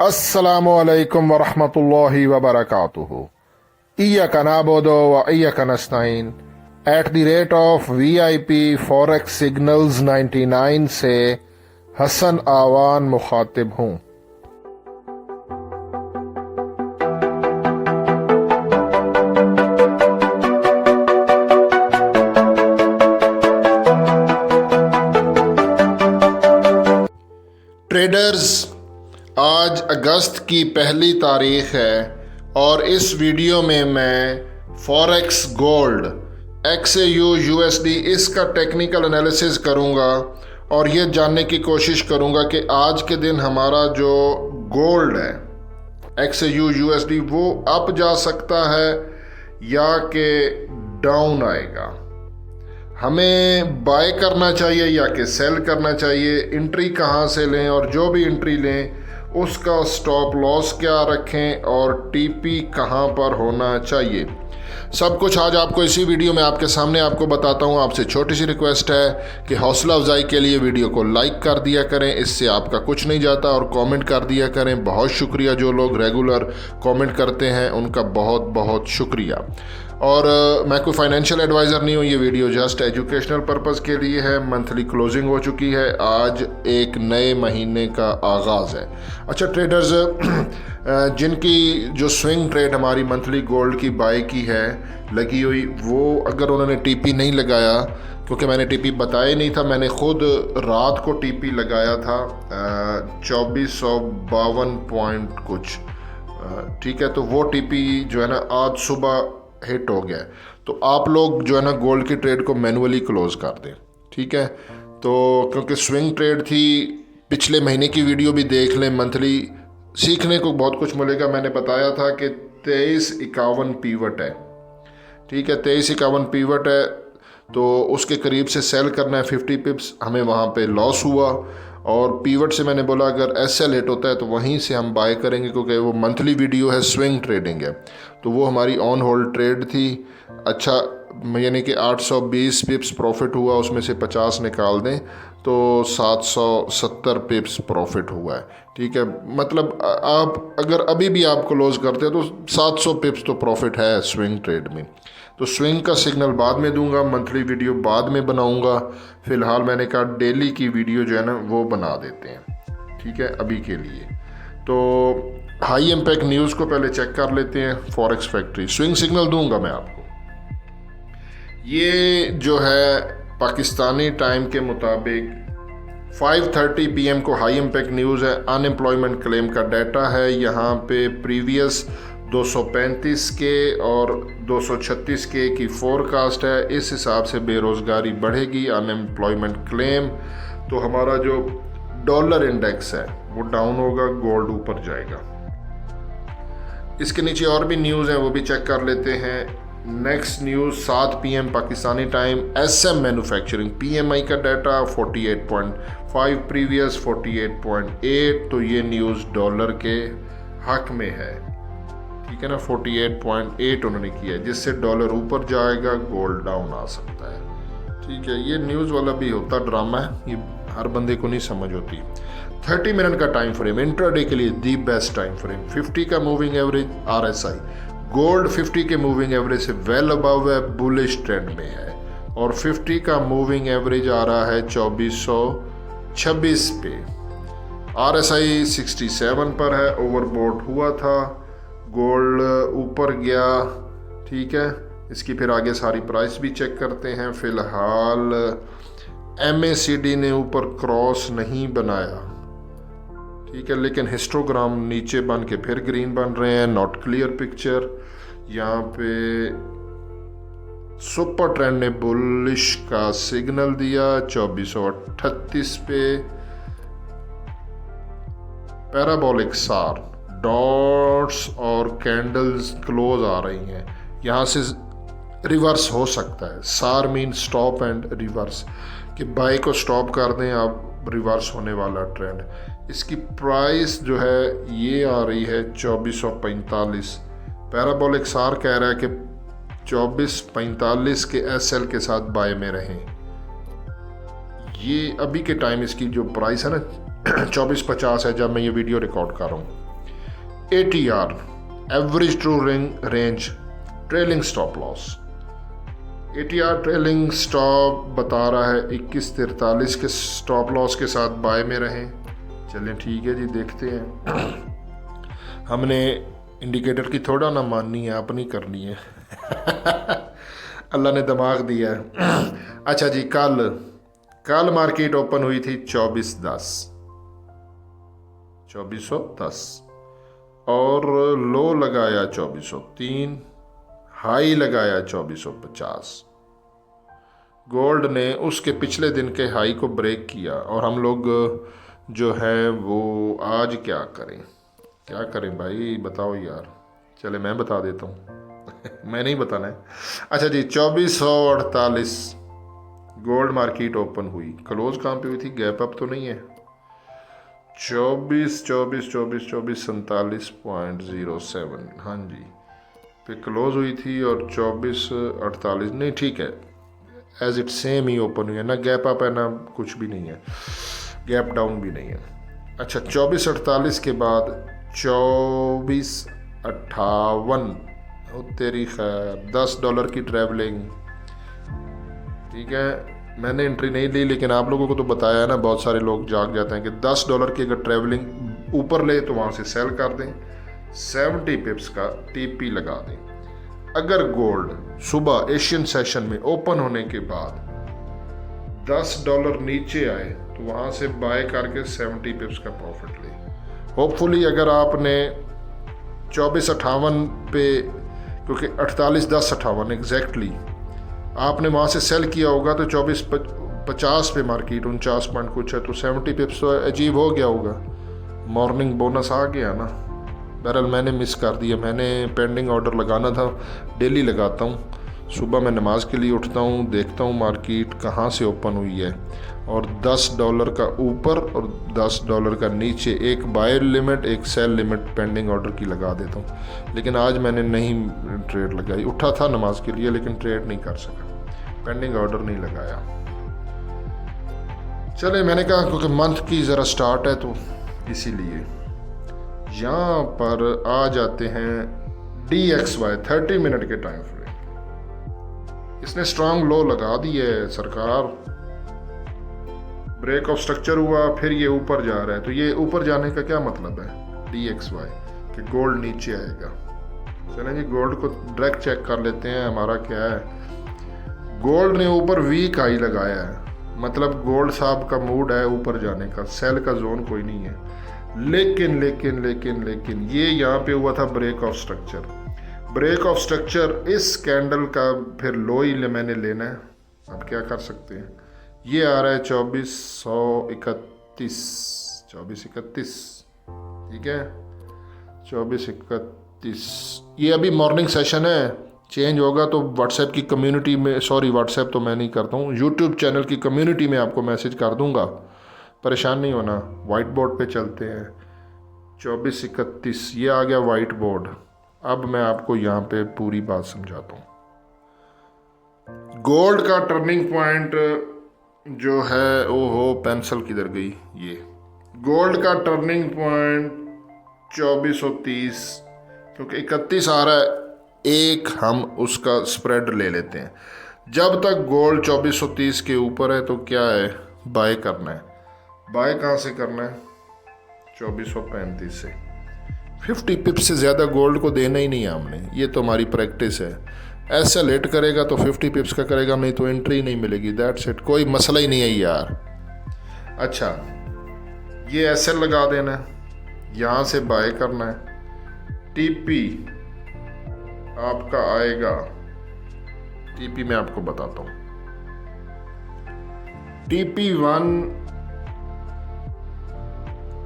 अस्सलामु अलैकुम वरहमतुल्लाहि वबरकातुहू। इय्याका नअबुदु व इय्याका नस्तईन @VIP फॉरेक्स सिग्नल्स 99 से हसन आवान मुखातिब हूँ। ट्रेडर्स, आज अगस्त की पहली तारीख है और इस वीडियो में मैं फॉरेक्स गोल्ड XAU USD इसका टेक्निकल एनालिसिस करूंगा और ये जानने की कोशिश करूंगा कि आज के दिन हमारा जो गोल्ड है XAU USD वो अप जा सकता है या कि डाउन आएगा, हमें बाय करना चाहिए या कि सेल करना चाहिए, एंट्री कहाँ से लें और जो भी एंट्री लें उसका स्टॉप लॉस क्या रखें और टीपी कहाँ पर होना चाहिए, सब कुछ आज आपको इसी वीडियो में आपके सामने आपको बताता हूँ। आपसे छोटी सी रिक्वेस्ट है कि हौसला अफजाई के लिए वीडियो को लाइक कर दिया करें, इससे आपका कुछ नहीं जाता, और कमेंट कर दिया करें। बहुत शुक्रिया जो लोग रेगुलर कमेंट करते हैं, उनका बहुत बहुत शुक्रिया। और मैं कोई फाइनेंशियल एडवाइज़र नहीं हूँ, ये वीडियो जस्ट एजुकेशनल पर्पज़ के लिए है। मंथली क्लोजिंग हो चुकी है, आज एक नए महीने का आगाज़ है। अच्छा ट्रेडर्स, जिनकी जो स्विंग ट्रेड हमारी मंथली गोल्ड की बाय की है लगी हुई, वो अगर उन्होंने टीपी नहीं लगाया, क्योंकि मैंने टीपी बताया नहीं था, मैंने ख़ुद रात को टीपी लगाया था 2452 पॉइंट कुछ, ठीक है। तो वो टीपी जो है ना आज सुबह हिट हो गया है। तो आप लोग जो है ना गोल्ड की ट्रेड को मैनुअली क्लोज कर दें, ठीक है। तो क्योंकि स्विंग ट्रेड थी, पिछले महीने की वीडियो भी देख लें, मंथली सीखने को बहुत कुछ मिलेगा। मैंने बताया था कि 2351 पीवट है, ठीक है, 2351 पीवट है, तो उसके करीब से सेल करना है 50 पिप्स, हमें वहाँ पे लॉस हुआ। और पीवट से मैंने बोला अगर SL हिट होता है तो वहीं से हम बाय करेंगे, क्योंकि वो मंथली वीडियो है, स्विंग ट्रेडिंग है, तो वो हमारी ऑन होल्ड ट्रेड थी। अच्छा, यानी कि 820 पिप्स प्रॉफिट हुआ, उसमें से 50 निकाल दें तो 770 पिप्स प्रॉफिट हुआ है, ठीक है। मतलब आप अगर अभी भी आप क्लोज करते हैं तो 700 पिप्स तो प्रॉफिट है स्विंग ट्रेड में। तो स्विंग का सिग्नल बाद में दूंगा, मंथली वीडियो बाद में बनाऊंगा। फ़िलहाल मैंने कहा डेली की वीडियो जो है ना वो बना देते हैं, ठीक है, अभी के लिए। तो हाई इम्पैक्ट न्यूज़ को पहले चेक कर लेते हैं। फॉरेक्स फैक्ट्री स्विंग सिग्नल दूंगा मैं आपको। ये जो है पाकिस्तानी टाइम के मुताबिक 5:30 PM को हाई इम्पैक्ट न्यूज़ है। अनएम्प्लॉयमेंट क्लेम का डाटा है, यहाँ पे प्रीवियस 235 के और 236 के की फोरकास्ट है। इस हिसाब से बेरोज़गारी बढ़ेगी, अनएम्प्लॉयमेंट क्लेम। तो हमारा जो डॉलर इंडेक्स है वो डाउन होगा, गोल्ड ऊपर जाएगा। इसके नीचे और भी न्यूज़ हैं, वो भी चेक कर लेते हैं। Next news 7 PM Pakistani time, SM manufacturing PMI का डाटा 48.5, प्रीवियस 48.8। तो ये न्यूज़ डॉलर के हक में है, ठीक है ना। 48.8 उन्होंने किया है, जिससे डॉलर ऊपर जाएगा, गोल्ड डाउन आ सकता है, ठीक है। ये न्यूज़ वाला भी होता ड्रामा है, ये हर बंदे को नहीं समझ होती। 30 मिनट का टाइम फ्रेम इंट्राडे के लिए दी बेस्ट टाइम फ्रेम। 50 का मूविंग एवरेज RSI, गोल्ड 50 के मूविंग एवरेज से वेल अबव है, बुलिश ट्रेंड में है। और 50 का मूविंग एवरेज आ रहा है 2426 पे। RSI 67 पर है, ओवरबोट हुआ था, गोल्ड ऊपर गया, ठीक है। इसकी फिर आगे सारी प्राइस भी चेक करते हैं। फ़िलहाल MACD ने ऊपर क्रॉस नहीं बनाया, ठीक है, लेकिन हिस्टोग्राम नीचे बन के फिर ग्रीन बन रहे हैं, नॉट क्लियर पिक्चर। यहाँ पे सुपर ट्रेंड ने बुलिश का सिग्नल दिया 2438 पे। पैराबोलिक सार डॉट्स और कैंडल्स क्लोज आ रही हैं, यहाँ से रिवर्स हो सकता है। सार मीन स्टॉप एंड रिवर्स, कि बाई को स्टॉप कर दें आप, रिवर्स होने वाला ट्रेंड। इसकी प्राइस जो है ये आ रही है 2445। पैराबोलिक सार कह रहा है कि 2445 के SL के साथ बाय में रहें। ये अभी के टाइम इसकी जो प्राइस है ना 2450 है जब मैं ये वीडियो रिकॉर्ड कर रहा हूँ। ATR average true range trailing stop loss. ATR trailing stop बता रहा है 2143 के स्टॉप लॉस के साथ बाय में रहें। चलें ठीक है जी, देखते हैं। हमने इंडिकेटर की थोड़ा ना माननी है, अपनी करनी है। अल्लाह ने दिमाग दिया है। अच्छा जी, कल मार्केट ओपन हुई थी 2410 और लो लगाया 2403, हाई लगाया 2450। गोल्ड ने उसके पिछले दिन के हाई को ब्रेक किया और हम लोग जो है वो आज क्या करें भाई, बताओ यार। चले मैं बता देता हूँ। मैं नहीं बताना है। अच्छा जी, 2448 गोल्ड मार्केट ओपन हुई। क्लोज कहाँ पे हुई थी? गैप अप तो नहीं है? 47.07 हाँ जी पे क्लोज हुई थी और 2448 नहीं, ठीक है, एज इट सेम ही ओपन हुई है, ना गैप अप है ना कुछ भी नहीं है, गैप डाउन भी नहीं है। अच्छा, 2448 के बाद 2458 तेरी खैर $10 की ट्रैवलिंग। ठीक है, मैंने एंट्री नहीं ली, लेकिन आप लोगों को तो बताया है ना, बहुत सारे लोग जाग जाते हैं कि $10 की अगर ट्रैवलिंग ऊपर ले तो वहाँ से सेल कर दें, 70 पिप्स का TP लगा दें। अगर गोल्ड सुबह एशियन सेशन में ओपन होने के बाद $10 नीचे आए तो वहाँ से बाय करके 70 पिप्स का प्रॉफिट ले। होपफुली अगर आपने 2458 पे, क्योंकि 481058 एग्जैक्टली आपने वहाँ से सेल किया होगा तो 2450 पे मार्केट 49 पॉइंट कुछ है, तो 70 पिप्स तो अचीव हो गया होगा, मॉर्निंग बोनस आ गया ना। बहरहाल मैंने मिस कर दिया, मैंने पेंडिंग ऑर्डर लगाना था, डेली लगाता हूँ। सुबह मैं नमाज के लिए उठता हूँ, देखता हूँ मार्केट कहाँ से ओपन हुई है और $10 का ऊपर और $10 का नीचे एक बाय लिमिट एक सेल लिमिट पेंडिंग ऑर्डर की लगा देता हूँ। लेकिन आज मैंने नहीं ट्रेड लगाई, उठा था नमाज के लिए लेकिन ट्रेड नहीं कर सका, पेंडिंग ऑर्डर नहीं लगाया। चले, मैंने कहा क्योंकि मंथ की ज़रा स्टार्ट है तो इसीलिए यहाँ पर आ जाते हैं DXY 30 मिनट के टाइम फ्रेम। इसने स्ट्रांग लो लगा दी है सरकार, ब्रेक ऑफ स्ट्रक्चर हुआ, फिर ये ऊपर जा रहा है। तो ये ऊपर जाने का क्या मतलब है DXY कि गोल्ड नीचे आएगा। चलें जी, गोल्ड को डायरेक्ट चेक कर लेते हैं हमारा क्या है। गोल्ड ने ऊपर वीक हाई लगाया है, मतलब गोल्ड साहब का मूड है ऊपर जाने का, सेल का जोन कोई नहीं है। लेकिन लेकिन लेकिन लेकिन ये यहाँ पे हुआ था break of structure. Break of structure इस कैंडल का फिर लो ही मैंने लेना है। अब क्या कर सकते हैं, ये आ रहा है 2431, ठीक है 2431। ये अभी मॉर्निंग सेशन है, चेंज होगा तो व्हाट्सएप की कम्युनिटी में, सॉरी व्हाट्सएप तो मैं नहीं करता हूँ, यूट्यूब चैनल की कम्युनिटी में आपको मैसेज कर दूंगा, परेशान नहीं होना। वाइट बोर्ड पे चलते हैं, 2431 ये आ गया वाइट बोर्ड। अब मैं आपको यहाँ पे पूरी बात समझाता हूँ। गोल्ड का टर्निंग पॉइंट जो है, ओहो पेंसिल किधर गई, ये गोल्ड का टर्निंग पॉइंट 2430, क्योंकि 31 आ रहा है, एक हम उसका स्प्रेड ले लेते हैं। जब तक गोल्ड 2430 के ऊपर है तो क्या है, बाय करना है। बाय कहाँ से करना है, 2435 से। 50 पिप्स से ज़्यादा गोल्ड को देना ही नहीं है हमने, ये तो हमारी प्रैक्टिस है। ऐसा लेट करेगा तो 50 पिप्स का करेगा, नहीं तो एंट्री नहीं मिलेगी, दैट्स इट, कोई मसला ही नहीं है यार। अच्छा, ये ऐसे लगा देना है, यहाँ से बाय करना है। TP आपका आएगा, TP मैं आपको बताता हूँ, TP1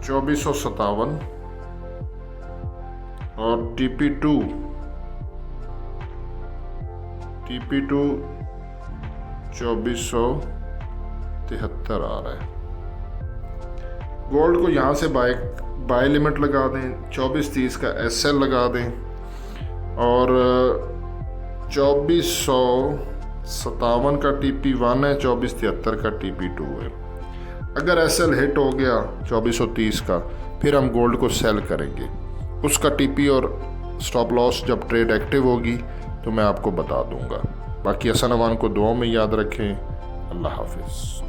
2457 और TP2 2473 आ रहा है। गोल्ड को यहाँ से बाय लिमिट लगा दें, 2430 का SL लगा दें और 2457 का TP1 है, 2473 का TP2 है। अगर SL हिट हो गया 2430 का, फिर हम गोल्ड को सेल करेंगे। उसका टीपी और स्टॉप लॉस जब ट्रेड एक्टिव होगी तो मैं आपको बता दूंगा। बाकी हसन अमान को दुआओं में याद रखें। अल्लाह हाफिज़।